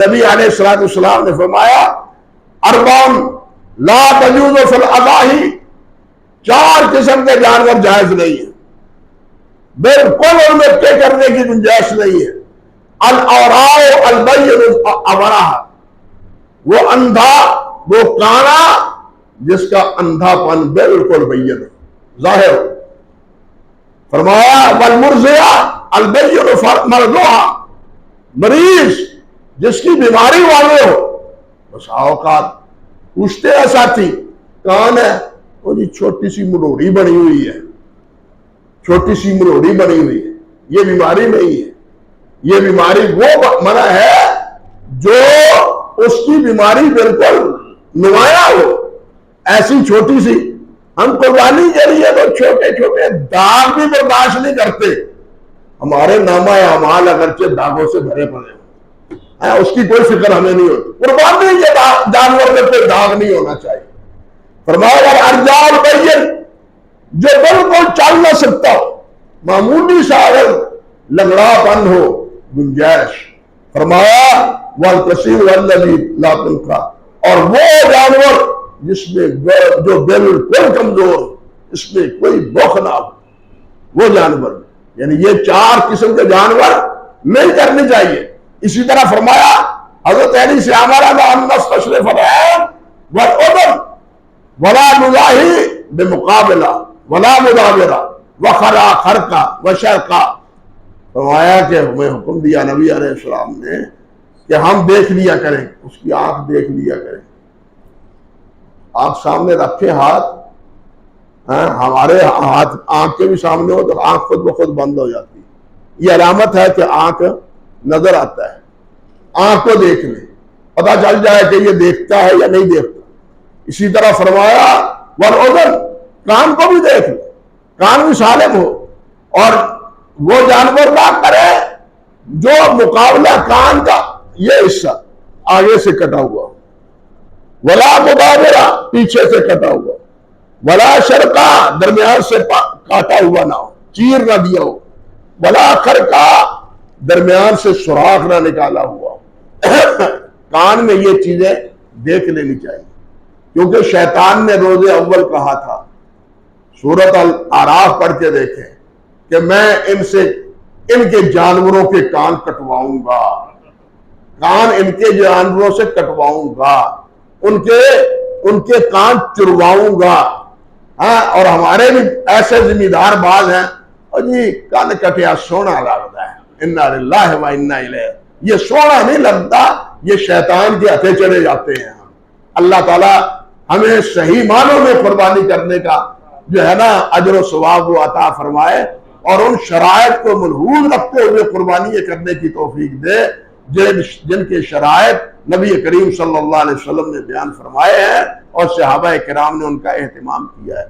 نبی علیہ السلام نے فرمایا اربعن لا تجوز فی الاضاحی، 4 قسم کے جانور جائز نہیں ہیں، بالکل ان میں طے کرنے کی گنجائش نہیں ہے۔ الاوراء البین امرہ، وہ اندھا، وہ کانا جس کا اندھا پن بالکل بین ظاہر ہو۔ فرمایا والمرضعہ البین مرضعہ، مریض جس کی بیماری والے ہو، بس اوقات پوچھتے ہیں ساتھی کان ہے، وہ جی چھوٹی سی مروڑی بنی ہوئی ہے، چھوٹی سی مروڑی بنی ہوئی ہے، یہ بیماری نہیں ہے، یہ بیماری وہ منع ہے جو اس کی بیماری بالکل نمایاں ہو۔ ایسی چھوٹی سی، ہم قربانی کے لیے تو چھوٹے چھوٹے داغ بھی برداشت نہیں کرتے، ہمارے نامہ اعمال اگرچہ داغوں سے بھرے پڑے ہیں، اس کی کوئی فکر ہمیں نہیں ہوتی۔ قربانی کے جانور میں کوئی داغ نہیں ہونا چاہیے۔ فرمایا ارجال بین، جو بالکل چل نہ سکتا ہو، معمولی سا اگر لنگڑا پن ہو، گنجائش۔ فرمایا والکثیر والذی لا تنفع، اور وہ جانور جس میں جو بالکل کمزور، اس میں کوئی بخ نہ ہو، وہ جانور، یعنی یہ 4 قسم کے جانور نہیں کرنی چاہیے۔ اسی طرح فرمایا حضرت علی سے ہمارا ان نستشرف العین والاذن ولا نضاحی بمقابلہ ولا مدابرہ وخرا خرقہ وشرقہ۔ فرمایا کہ ہمیں حکم دیا نبی علیہ السلام نے کہ ہم دیکھ لیا کریں، اس کی آنکھ دیکھ لیا کریں، آنکھ سامنے رکھے ہاتھ، ہمارے ہاتھ آنکھ کے بھی سامنے ہو تو آنکھ خود بخود بند ہو جاتی ہے، یہ علامت ہے کہ آنکھ نظر آتا ہے۔ آنکھ کو دیکھ لیں، پتہ چل جائے کہ یہ دیکھتا ہے یا نہیں دیکھتا۔ اسی طرح فرمایا والاذن، کان کو بھی دیکھ لیں، کان بھی سالم ہو، اور وہ جانور نہ کرے جو مقابلہ کان کا یہ حصہ آگے سے کٹا ہوا، ولا مدابرہ پیچھے سے کٹا ہوا، ولا شرقہ درمیان سے کاٹا ہوا نہ ہو، چیر نہ دیا ہو، ولا خرقہ درمیان سے سوراخ نہ نکالا ہوا۔ کان میں یہ چیزیں دیکھ لینی چاہیے، کیونکہ شیطان نے روز اول کہا تھا، سورۃ الاعراف پڑھ کے دیکھیں کہ میں ان کے جانوروں کے کان کٹواؤں گا، کان ان کے جانوروں سے کٹواؤں گا، ان کے کان چرواؤں گا۔ اور ہمارے بھی ایسے ذمہ دار باز ہیں، اور جی کان کٹیا سونا لگتا ہے، انا للہ و انا الیہ، یہ سونا نہیں لگتا، یہ شیطان کے ہتھے چلے جاتے ہیں۔ اللہ تعالیٰ ہمیں صحیح معنوں میں قربانی کرنے کا جو ہے نا اجر و ثواب و عطا فرمائے، اور ان شرائط کو ملحوظ رکھتے ہوئے قربانی کرنے کی توفیق دے جن کے شرائط نبی کریم صلی اللہ علیہ وسلم نے بیان فرمائے ہیں اور صحابہ کرام نے ان کا اہتمام کیا ہے۔